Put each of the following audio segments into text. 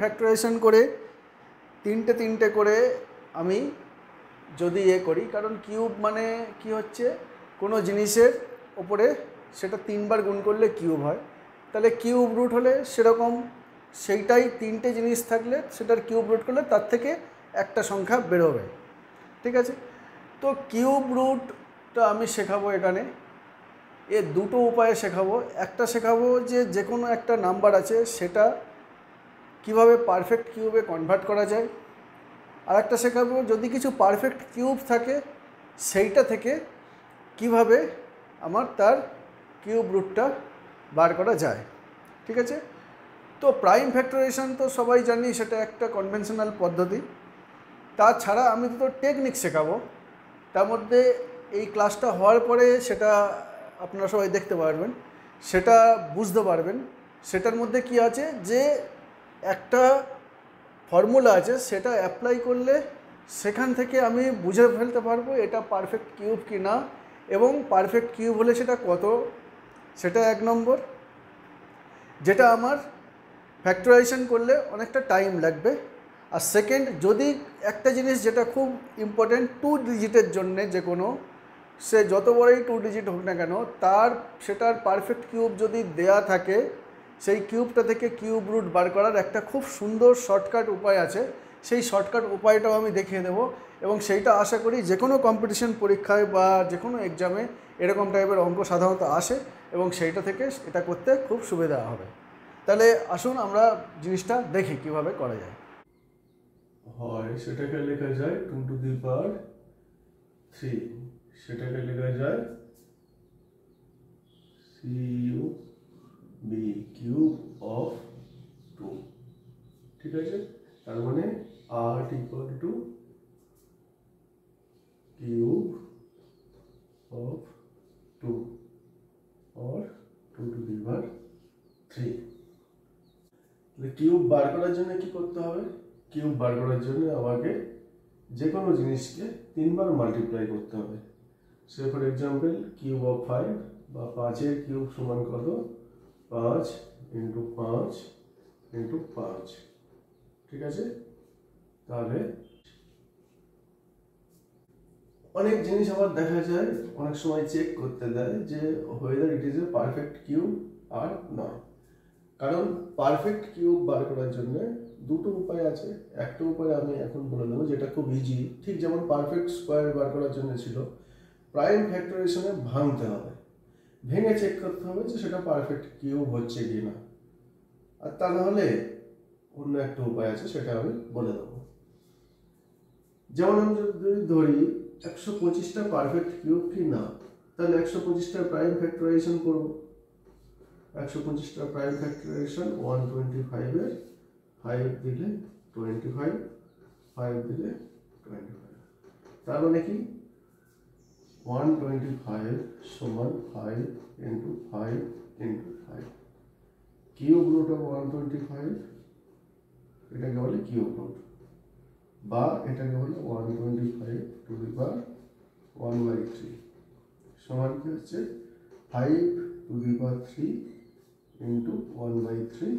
Factorisation করে তিনটে তিনটে করে আমি যদি করি, কারণ কিউব মানে কি হচ্ছে, কোনো জিনিসের ওপরে সেটা তিনবার গুণ করলে কিউব হয়, তাহলে কিউব রুট হলে সেরকম সেইটাই তিনটে জিনিস থাকলে সেটার কিউব রুট করলে তার থেকে একটা সংখ্যা বেরোবে। ঠিক আছে, তো কিউব রুটটা আমি শেখাবো এখানে। দুটো উপায়ে শেখাবো। একটা শেখাবো যে কোনো একটা নাম্বার আছে সেটা কিভাবে পারফেক্ট কিউবে কনভার্ট করা যায়, আর একটা শেখাবো যদি কিছু পারফেক্ট কিউব থাকে সেইটা থেকে কিভাবে আমার তার কিউব রুটটা বার করা যায়। ঠিক আছে, তো প্রাইম ফ্যাক্টরাইজেশন তো সবাই জানি, সেটা একটা কনভেনশনাল পদ্ধতি। তাছাড়া আমি দুটো টেকনিক শেখাবো, তার মধ্যে এই ক্লাসটা হওয়ার পরে সেটা আপনারা সবাই দেখতে পারবেন, সেটা বুঝতে পারবেন সেটার মধ্যে কি আছে, যে একটা ফর্মুলা আছে সেটা অ্যাপ্লাই করলে সেখান থেকে আমি বুঝে ফেলতে পারবো এটা পারফেক্ট কিউব কি না, এবং পারফেক্ট কিউব হলে সেটা কত, সেটা এক নম্বর, যেটা আমার ফ্যাক্টরাইজেশন করলে অনেকটা টাইম লাগবে। আর সেকেন্ড, যদি একটা জিনিস যেটা খুব ইম্পর্টেন্ট, 2 ডিজিটের জন্যে যে কোনো, সে যত বড়ই 2 ডিজিট হোক না কেন, সেটার পারফেক্ট কিউব যদি দেয়া থাকে, সেই কিউবটা থেকে কিউব রুট বার করার একটা খুব সুন্দর শর্টকাট উপায় আছে। সেই শর্টকাট উপায়টাও আমি দেখিয়ে দেবো, এবং সেইটা আশা করি যে কোনো কম্পিটিশন পরীক্ষায় বা যে কোনো এক্সামে এরকম টাইপের অঙ্ক সাধারণত আসে, এবং সেইটা থেকে এটা করতে খুব সুবিধা হবে। তাহলে আসুন আমরা জিনিসটা দেখি কিভাবে করা যায়। হয় সেটাকে লেখা যায় 2 টু দি পাওয়ার 3, সেটাকে লেখা যায় কিউব বি, কিউব অফ 2। ঠিক আছে, তার মানে আর equal to cube of 2 or 2 to the power 3। Cube বার করার জন্য কি করতে হবে? কিউব বার করার জন্য আমাকে যে কোনো জিনিসকে 3 বার মাল্টিপ্লাই করতে হবে। সে ফর এক্সাম্পল কিউব অফ 5 বা 5 এর কিউব সমান কত? 5 ইন্টু 5 ইন্টু 5। ঠিক আছে, তাহলে অনেক জিনিস আবার দেখা যায়, অনেক সময় চেক করতে দেয় যে whether it is a perfect cube আর না। কারণ পারফেক্ট কিউব বার করার জন্য দুটো উপায় আছে। একটা উপায় আমি এখন বলে দেবো যেটা খুব ইজি, ঠিক যেমন পারফেক্ট স্কোয়ার বার করার জন্য ছিল, প্রাইম ফ্যাক্টরাইজেশনে ভাঙতে হবে, ভেঙে চেক করতে হবে যে সেটা পারফেক্ট কিউব হচ্ছে কি না। আর তা না হলে অন্য একটা উপায় আছে, সেটা আমি বলে দেবো। যেমন আমি যদি ধরি 125টা পারফেক্ট কিউব কি না, তাহলে 125টার প্রাইম ফ্যাক্টরাইজেশন করবো। 125টা প্রাইম ফ্যাক্টরাইজেশন 125 এর 5 দিলে 25, 5 দিলে 25, তার মানে কি 125 সমান 5 into 5 into 5, cube root of 125, এটাকে বলে কিউব রুট, বা এটাকে বলে 125 টু দি পাওয়ার 1/3 সমান কি হচ্ছে 5 টু দি পাওয়ার 3 ইন্টু 1/3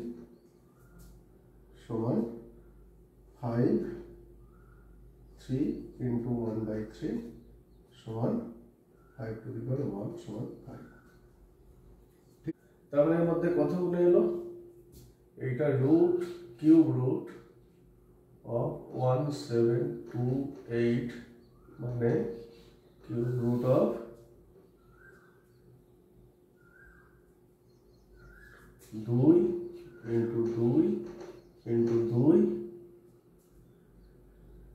সমান 5, 3 ইন্টু 1/3 সমান 5 টু দি পাওয়ার 1 সমান 5। ঠিক, তাহলে এর মধ্যে কত গুণে এলো? এইটা রুট, কিউব রুট অফ 1728, মানে cube root of 2 into 2 into 2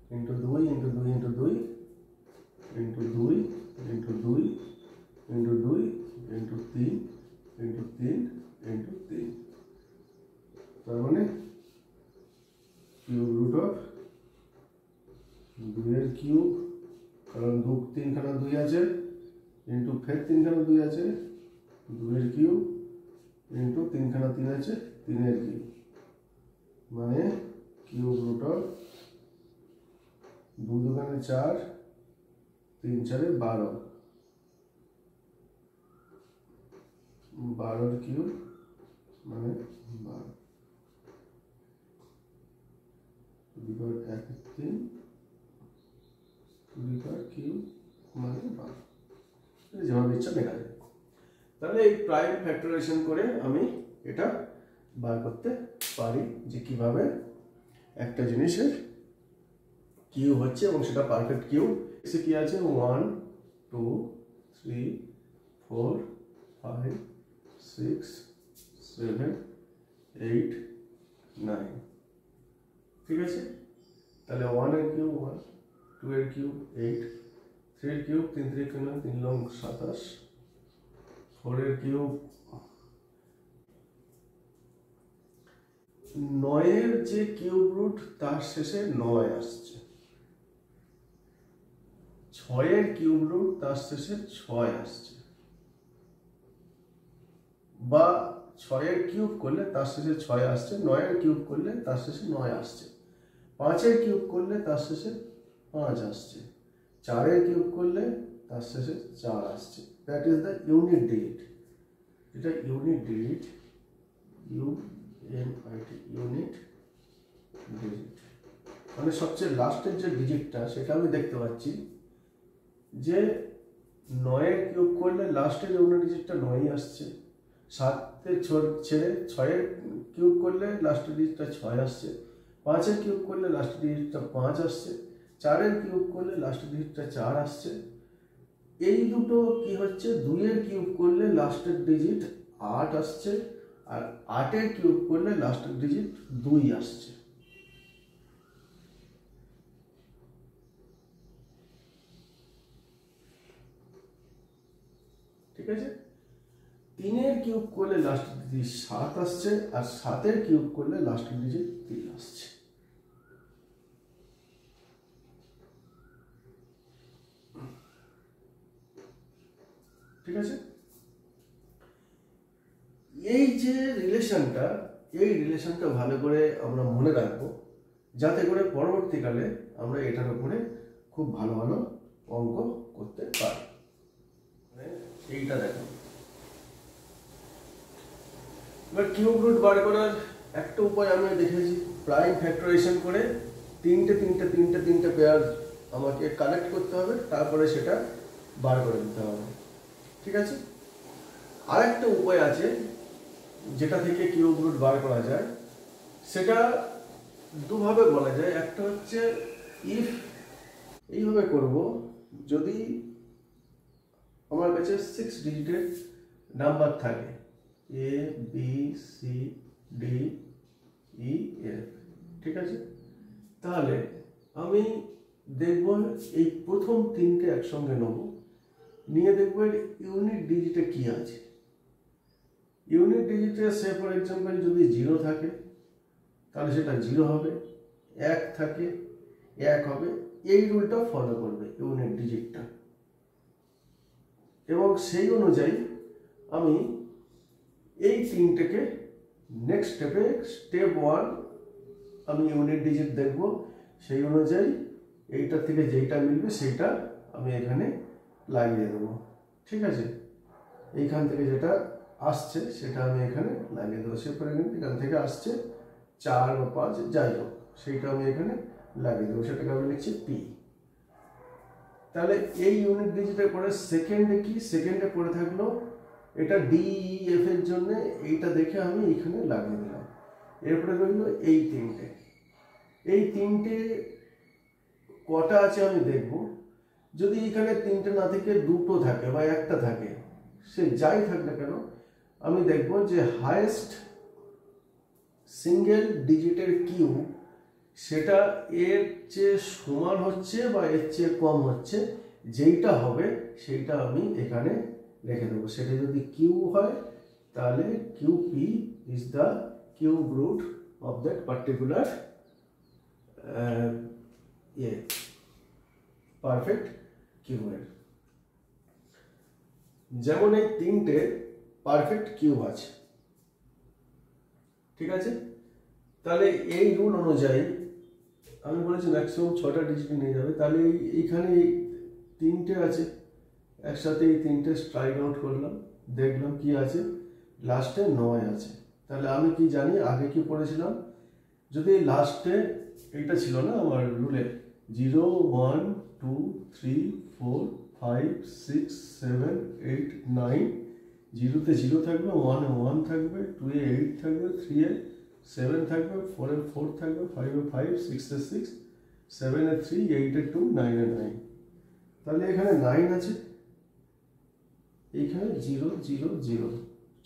into 2 into 2 into 2 into 2 into 2 into 2 into 3 into 3 into 3, তার মানে কিউব রুট অফ 2 এর কিউব, কারণ 3খানা 2 আছে, ইন্টু ফের 3খানা 2 আছে, 2 এর কিউব ইন্টু 3খানা 3 আছে, 3 এর কিউব, মানে কিউব রুট অফ 2 দুগুণে 4, 3 4 12, 12 কিউব মানে 12। 2 * 1 3 2 কিউব মানে 12, যেভাবে ইচ্ছা লেখা যায়। তাহলে এই প্রাইম ফ্যাক্টরাইজেশন করে আমি এটা বার করতে পারি যে কিভাবে একটা জিনিসের কিউব হচ্ছে এবং সেটা পারফেক্ট কিউব। এসে কি আছে 1 2 3 4 5 6 7 8 9, ঠিক আছে। তাহলে 1 এর কিউব 1, 2 এর কিউব 8, 3 এর কিউব 3 3 9 3 লং 27, 4 এর কিউব 9 এর যে কিউব রুট তার শেষে 9 আসছে, 6 এর কিউব রুট তার শেষে 6 আসছে, বা 6 এর কিউব করলে তার শেষে 6 আসছে, 9 এর কিউব করলে তার শেষে 9 আসছে, 5 এর কিউব করলে তার শেষে 5 আসছে, 4 এর কিউব করলে তার শেষে 4 আসছে। That is the unit digit. এটা ইউনিট ডিজিট, ইউনিট ডিজিট মানে সবচেয়ে লাস্টের যে ডিজিটটা সেটা আমি দেখতে পাচ্ছি যে 9 এর কিউব করলে লাস্টের ইউনিট ডিজিটটা 9 আসছে, 7 এর ছেড়ে 6 এর কিউব করলে লাস্টের ডিজিটটা 6 আসছে, 5 এর কিউব করলে লাস্টের ডিজিটটা 5 আসছে, 4 এর কিউব করলে লাস্টের ডিজিটটা 4 আসছে। এই দুটো কি হচ্ছে 2 এর কিউব করলে লাস্টের ডিজিট 8 আসছে, আর 8 এর কিউব করলে লাস্টের ডিজিট 2 আসছে। ঠিক আছে। 3 এর কিউব করলে লাস্টের ডিজিট 7 আসছে, আর 7 এর কিউব করলে লাস্টের ডিজিট 3 আসছে। ঠিক আছে। এই যে রিলেশনটা, এই রিলেশনটা ভালো করে আমরা মনে রাখবো, যাতে করে পরবর্তীকালে আমরা এটার উপরে খুব ভালো ভালো অঙ্ক করতে পারি। এইটা দেখো, এবার কিউব রুট বার করার একটা উপায় আমি দেখেছি, প্রাইম ফ্যাক্টরাইজেশন করে তিনটে পেয়ার আমাকে কালেক্ট করতে হবে, তারপরে সেটা বার করে দিতে হবে। ঠিক আছে। আরেকটা উপায় আছে যেটা থেকে কিউব রুট বার করা যায়, সেটা দুভাবে বলা যায়। একটা হচ্ছে ইফ, এইভাবে করব, যদি আমার কাছে 6 ডিজিটের নাম্বার থাকে A B C D E F, ঠিক আছে, তাহলে আমি দেখব এই প্রথম তিনটে একসঙ্গে নেব, নিয়ে দেখব ইউনিট ডিজিটে কি আছে। ইউনিট ডিজিটে সে ফর এক্সাম্পল যদি 0 থাকে তাহলে সেটা 0 হবে, 1 থাকে 1 হবে, এই রুলটা ফলো করবে ইউনিট ডিজিটটা। এবং সেই অনুযায়ী আমি এই তিনটেকে নেক্সট স্টেপে, স্টেপ 1 আমি ইউনিট ডিজিট দেখব, সেই অনুযায়ী এইটা থেকে যেইটা মিলবে সেইটা আমি এখানে লাগিয়ে দেবো। ঠিক আছে। এইখান থেকে যেটা আসছে সেটা আমি এখানে লাগিয়ে দেবো। সে পরে এখান থেকে আসছে 4 বা 5 যাই হোক, সেইটা আমি এখানে লাগিয়ে দেবো, সেটাকে আমি লিখছি পি। তাহলে এই ইউনিট ডিজিটের পরে সেকেন্ডে কি, সেকেন্ডে পড়ে থাকলো এটা ডি এফ এর জন্য, এইটা দেখে আমি এখানে লাগিয়ে দিলাম। এরপরে রইলো এই তিনটে, এই তিনটে কটা আছে আমি দেখব। যদি এখানে তিনটে না থেকে দুটো থাকে বা একটা থাকে, সে যাই থাক না কেন, আমি দেখব যে হাইয়েস্ট সিঙ্গেল ডিজিটের কিউ সেটা এর চেয়ে সমান হচ্ছে বা এর চেয়ে কম হচ্ছে, যেইটা হবে সেইটা আমি এখানে রেখে দেবো। সেটা যদি কিউ হয় তাহলে Q P is the cube root of that particular perfect কিউবের। যেমন এই তিনটে পারফেক্ট কিউব আছে, ঠিক আছে। তাহলে এই রুল অনুযায়ী আমি বলেছি ম্যাক্সিমাম 6টা ডিজিট নিয়ে যাবে। তাহলে এইখানে তিনটে আছে, একসাথে এই তিনটে স্ট্রাইক আউট করলাম, দেখলাম কি আছে, লাস্টে 9 আছে। তাহলে আমি কি জানি, আগে কি পড়েছিলাম, যদি লাস্টে এইটা ছিল না আমার রুলে, 0 1 2 3 4 5 6 7 8 9, 0-তে 0 থাকবে, 1-এ 1 থাকবে, 2-এ 8 থাকবে, 3-এ 7 থাকবে, 4-এ 4 থাকবে, 5-এ 5, 6-এ 6, 7-এ 3, 8-এ 2, 9-এ 9। তাহলে এখানে 9 আছে, এইখানে 0 0 0,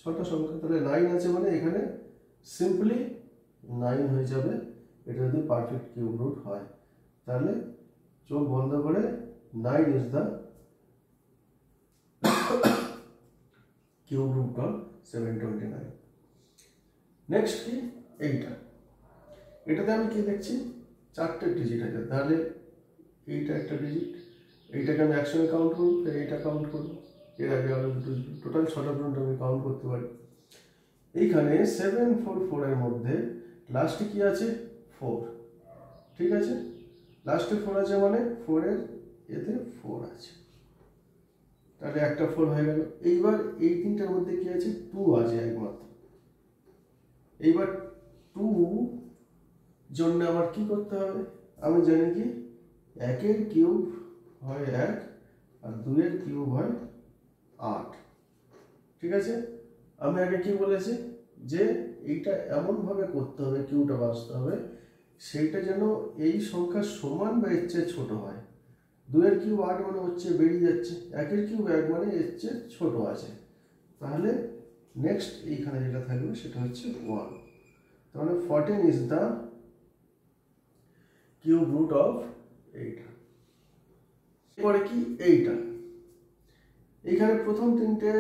6টা সংখ্যা। তাহলে 9 আছে মানে এখানে সিম্পলি 9 হয়ে যাবে, এটা যদি পারফেক্ট কিউব রুট হয়। তাহলে চোখ বন্ধ করে 9 is the cube root of 729। Next কি এইটা, এটাতে আমি কি দেখছি 4টে ডিজিট আছে, তাহলে এইটা একটা ডিজিট, এইটাকে আমি একসঙ্গে কাউন্ট করবো, এইটা কাউন্ট করবো, এর আগে আমি টোটাল 6টা পর্যন্ত আমি কাউন্ট করতে পারি। এইখানে 744 এর মধ্যে লাস্টে কি আছে 4, ঠিক আছে, লাস্টে 4 আছে মানে 4 এর এতে 4 আছে, তাহলে একটা 4 হয়ে গেল। এইবার এই তিনটার মধ্যে কি আছে 2 আছে একমাত্র। এইবার 2 জন্য আমার কি করতে হবে, আমি জানি কি 1-এর কিউব হয় 1 আর 2-এর কিউব হয় 8, ঠিক আছে। আমি আগে কি বলেছি যে এইটা এমনভাবে করতে হবে, কিউটা বাঁচতে হবে সেইটা যেন এই সংখ্যার সমান বা এর চেয়ে ছোট হয়। 2-এর কিউব 8 মানে হচ্ছে বেরিয়ে যাচ্ছে, 1-এর কিউব 1 মানে এর চেয়ে ছোট আছে, তাহলে নেক্সট এইখানে যেটা থাকবে সেটা হচ্ছে 1। তাহলে 14 is the cube root of এইটা। এরপরে কি এইটা, এইখানে প্রথম তিনটে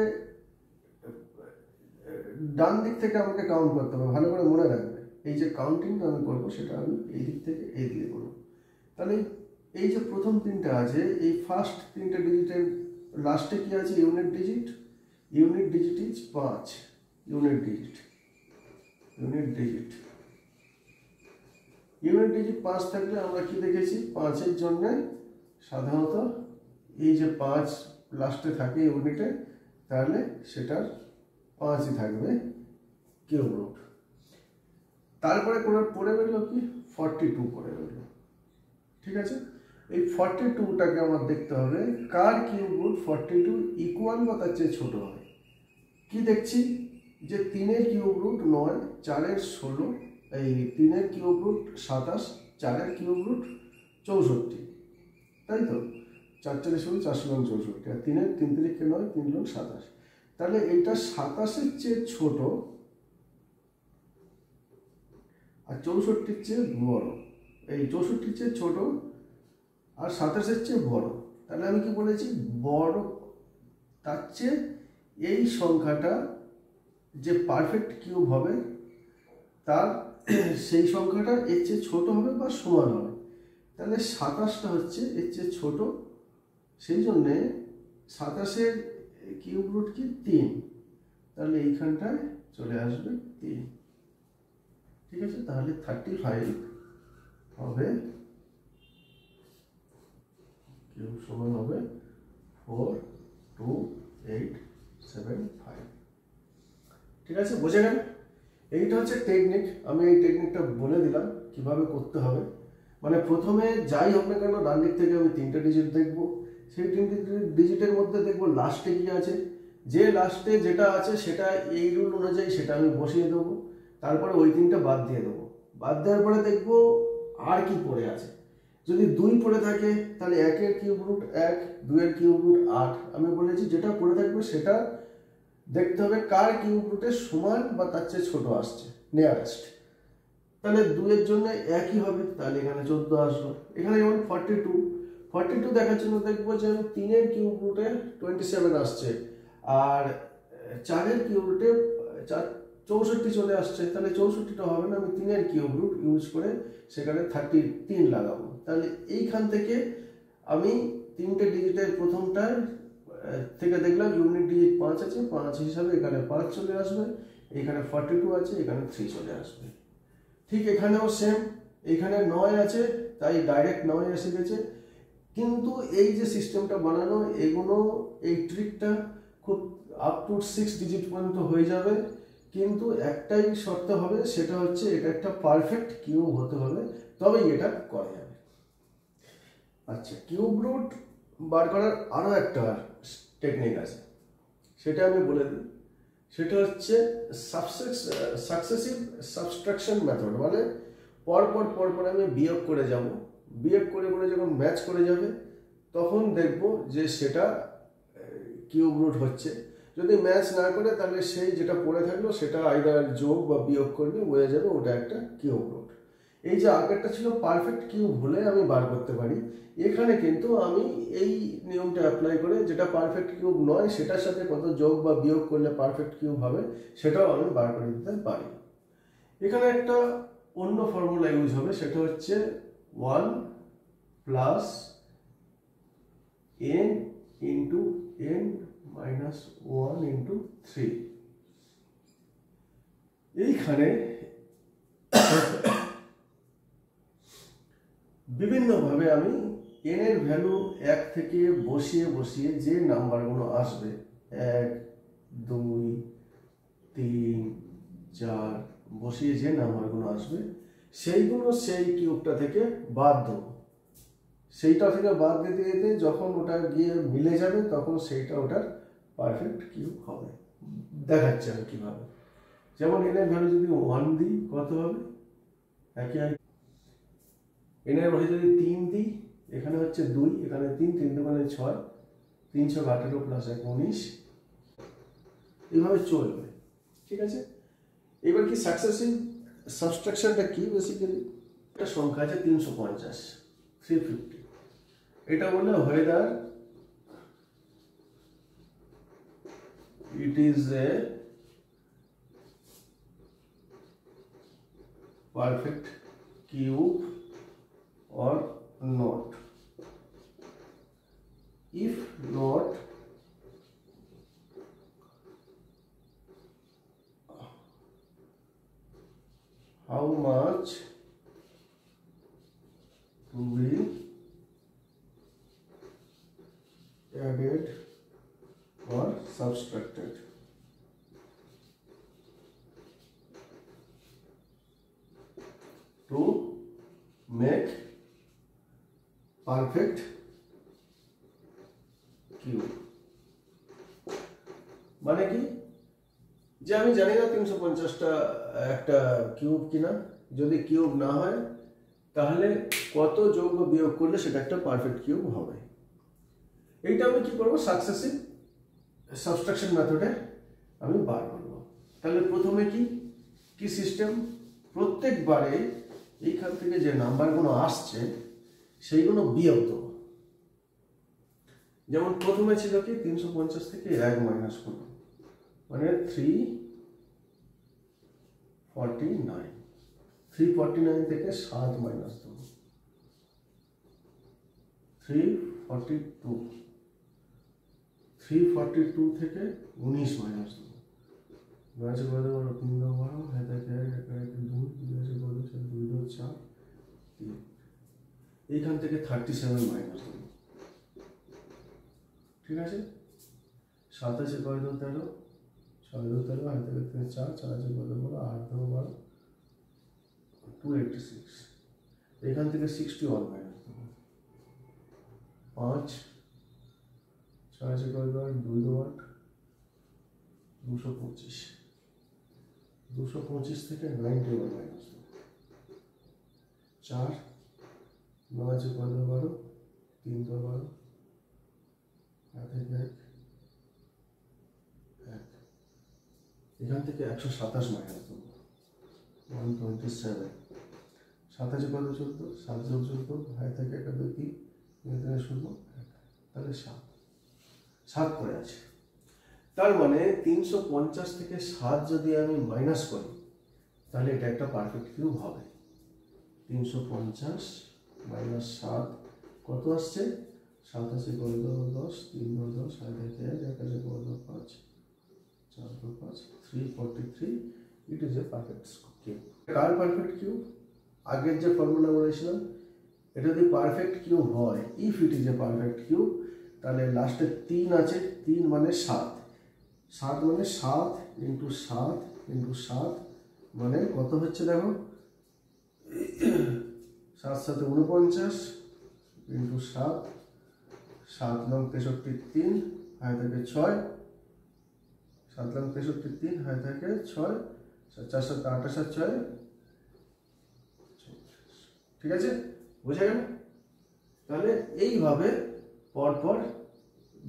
ডান দিক থেকে আমাকে কাউন্ট করতে হবে, ভালো করে মনে রাখবে। এই যে কাউন্টিংটা আমি করবো সেটা আমি এই দিক থেকে এই দিকে করবো। তাহলে এই যে প্রথম তিনটা আছে, এই ফার্স্ট তিনটে ডিজিটের লাস্টে কি আছে unit digit, unit digit is 5, unit digit, unit digit, unit digit 5 থাকলে আমরা কি দেখেছি 5-এর জন্য সাধারণত এই যে 5 লাস্টে থাকে ইউনিটে, তাহলে সেটার 5ই থাকবে কিউব রুট। তারপরে পড়ে বেরোলো কি 42 পড়ে বেরোলো, ঠিক আছে। এই 42টাকে আমার দেখতে হবে কার কিউব রুট 42 ইকুয়াল বা তার চেয়ে ছোট হয়। কি দেখছি যে 3-এর কিউব রুট 9, 4-এর 16, এই 3-এর কিউব রুট 27, 4-এর কিউব রুট 64, তাই তো, 4 4 16, 4 16 64, আর 3-এর 3 3 9, 3 9 27। তাহলে এইটা 27-এর চেয়ে ছোট আর 64-র চেয়ে বড়, এই 64-র চেয়ে ছোট আর 27-এর চেয়ে বড়। তাহলে আমি কি বলেছি বড়, তার চেয়ে এই সংখ্যাটা যে পারফেক্ট কিউব হবে তার সেই সংখ্যাটা এর চেয়ে ছোট হবে বা সমান হবে। তাহলে 27টা হচ্ছে এর চেয়ে ছোট, সেই জন্যে 27-এর কিউব রুট কি 3, তাহলে এইখানটায় চলে আসবে 3, ঠিক আছে। তাহলে 35 হবে কিউব সমান হবে 4 2 8 7 5, ঠিক আছে, বোঝা গেল। এইটা হচ্ছে টেকনিক, আমি এই টেকনিকটা বলে দিলাম কিভাবে করতে হবে। মানে প্রথমে যাই হোক না কেন ডান দিক থেকে আমি 3টে ডিজিট দেখবো, সেই 3টে ডিজিটের মধ্যে দেখবো লাস্টে কি আছে, যে লাস্টে যেটা আছে সেটা এই রুল অনুযায়ী সেটা আমি বসিয়ে দেবো, তারপরে ওই 3টা বাদ দিয়ে দেবো। বাদ দেওয়ার পরে দেখবো আর কি পড়ে আছে। যদি 2 পড়ে থাকে তাহলে 1-এর কিউব রুট 1, 2-এর কিউব রুট 8, আমি বলেছি যেটা পড়ে থাকবে সেটা দেখতে হবে কার কিউব রুটের সমান বা তার চেয়ে ছোট আসছে নিয়ারেস্ট। তাহলে 2-এর জন্য একই হবে, তাহলে এখানে 14 আসলো। এখানে যেমন 42 দেখার জন্য দেখবো যে আমি 3-এর কিউব রুটে 27 আসছে আর 4-এর কিউব রুটে 64 চলে আসছে, তাহলে 64টা হবে না, আমি 3-এর কিউব রুট ইউজ করে সেখানে 33 লাগাবো। তাহলে এইখান থেকে আমি 3টে ডিজিটের প্রথমটায় থেকে দেখলাম ইউনিট ডিজিট 5 আছে, 5 হিসাবে এখানে 5 চলে আসবে, এখানে 42 আছে, এখানে 3 চলে আসবে। ঠিক এখানেও সেম, এখানে 9 আছে তাই ডাইরেক্ট 9 এসে গেছে। কিন্তু এই যে সিস্টেমটা বানানো, এগুলো এই ট্রিকটা খুব আপ টু 6 ডিজিট পর্যন্ত হয়ে যাবে, কিন্তু একটাই শর্ত হবে, সেটা হচ্ছে এটা একটা পারফেক্ট কিউব হতে হবে, তবেই এটা করা যাবে। আচ্ছা, কিউব রুট বার করার আরও একটা টেকনিক আছে, সেটা আমি বলে দিই। সেটা হচ্ছে সাকসেসিভ সাবট্রাকশন মেথড, মানে পরপর আমি বিয়োগ করে যাব, বিয়োগ করে যখন ম্যাচ করে যাবে তখন দেখব যে সেটা কিউব রুট হচ্ছে। যদি ম্যাচ না করে তাহলে সেই যেটা পড়ে থাকলো সেটা আইদার যোগ বা বিয়োগ করলে হয়ে যাবে ওটা একটা কিউব রুট। এই যে আগেরটা ছিল পারফেক্ট কিউব হলে আমি বার করতে পারি, এখানে কিন্তু আমি এই নিয়মটা অ্যাপ্লাই করে যেটা পারফেক্ট কিউব নয় সেটার সাথে কত যোগ বা বিয়োগ করলে পারফেক্ট কিউব হবে সেটাও আমি বার করে দিতে পারি। এখানে একটা অন্য ফর্মুলা ইউজ হবে, সেটা হচ্ছে 1 plus n into n minus 1 into 3। এইখানে বিভিন্নভাবে আমি n এর ভ্যালু 1 থেকে বসিয়ে যে নাম্বারগুলো আসবে 1 2 3 4 বসিয়ে যে নাম্বারগুলো আসবে সেইগুলো সেই কিউবটা থেকে বাদ দেব। সেইটা থেকে বাদ দিতে যখন ওটা গিয়ে মিলে যাবে তখন সেইটা ওটার পারফেক্ট কিউব হবে। দেখাচ্ছি আমি কিভাবে। যেমন n এর ভ্যালু যদি 1 দিই কত হবে, একই n এর ভ্যালু যদি 3 দিই, এখানে হচ্ছে 2, এখানে 3 3 দুগুণে 6, 318 প্লাস 1 19, এইভাবে চলবে। ঠিক আছে, এবার কি সাকসেসিভ সাবট্রাকশনটা কি? বেসিক্যালি একটা সংখ্যা আছে 350 350, এটা বললে whether it is a perfect cube or not. If not, how much to be added or subtracted? To make perfect cube. মানে কি, যে আমি জানি না 350টা একটা কিউব কিনা, যদি কিউব না হয় তাহলে কত যোগ বা বিয়োগ করলে সেটা একটা পারফেক্ট কিউব হবে। এইটা আমি কি করব, সাকসেসিভ সাবট্রাকশন মেথডে আমি বার করব। তাহলে প্রথমে কি সিস্টেম, প্রত্যেকবারে এইখান থেকে যে নাম্বারগুলো আসছে সেইগুলো বিয়োগ দেব। যেমন প্রথমে ছিল কি 350 থেকে 1 মাইনাস করব, মানে 349, 349 থেকে 7 মাইনাস দেব, 342, 342 থেকে 19 মাইনাস দেব, 12 12 3 12, হয়ে থাকে 1 2 2 2 4 3, এইখান থেকে 37 মাইনাস দেব। ঠিক আছে, 7 আছে 6 2 13, 6 2 13, হয়ে থাকে 4, 4 আছে 12 8 2 12, 286, এখান থেকে 61 মাইনাস দেব, 5 6 আছে 2 2 8, 225, 225 থেকে 91 মাইনাস দেব, 4 9 আছে 12 12, 3 12, এখান থেকে 127 মাইনাস দেব, 127, 7 আছে 14 7 যোগ 14, হাই থেকে 1 2 3, এখানে শুনবো 1, তাহলে 7 পড়ে আছে। তার মানে 350 থেকে 7 যদি আমি মাইনাস করি তাহলে এটা একটা পারফেক্ট কিউব হবে। 350 মাইনাস 7 কত আসছে, 7 আছে 10 3 10, 7 থেকে 1 আছে 5 4 5, 343, it is a perfect cube. Car perfect cube? আগের যে ফর্মুলা বলেছিলাম, এটা যদি পারফেক্ট কিউব হয়, if it is a perfect cube, তাহলে লাস্টে 3 আছে, 3 মানে 7, 7 মানে 7 ইন্টু 7 ইন্টু 7 মানে কত হচ্ছে দেখো, 7 7 49 ইন্টু 7, 7 নং 63 3 হাতে থাকে 6, 7 নং 63 3 হাতে থাকে 6, 4 7 28 আর 6, ঠিক আছে, বুঝে গেল? তাহলে এইভাবে পরপর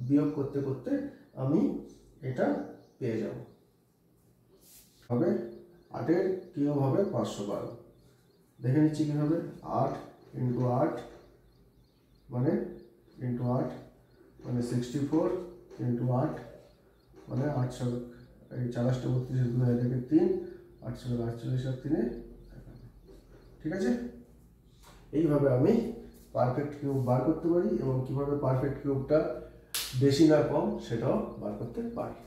বিয়োগ করতে করতে আমি এটা পেয়ে যাব। হবে 8 কিউব হবে 512, দেখে নিচ্ছি কীভাবে। 8 ইন্টু 8 মানে ইন্টু 8 মানে 64 ইন্টু 8 মানে 8 এই 4 32 2 হাতে থাকে 3, 8 48 আর 3, ঠিক আছে। এইভাবে আমি পারফেক্ট কিউব বার করতে পারি এবং কিভাবে পারফেক্ট কিউবটা বেশি না কম সেটাও বার করতে পারি।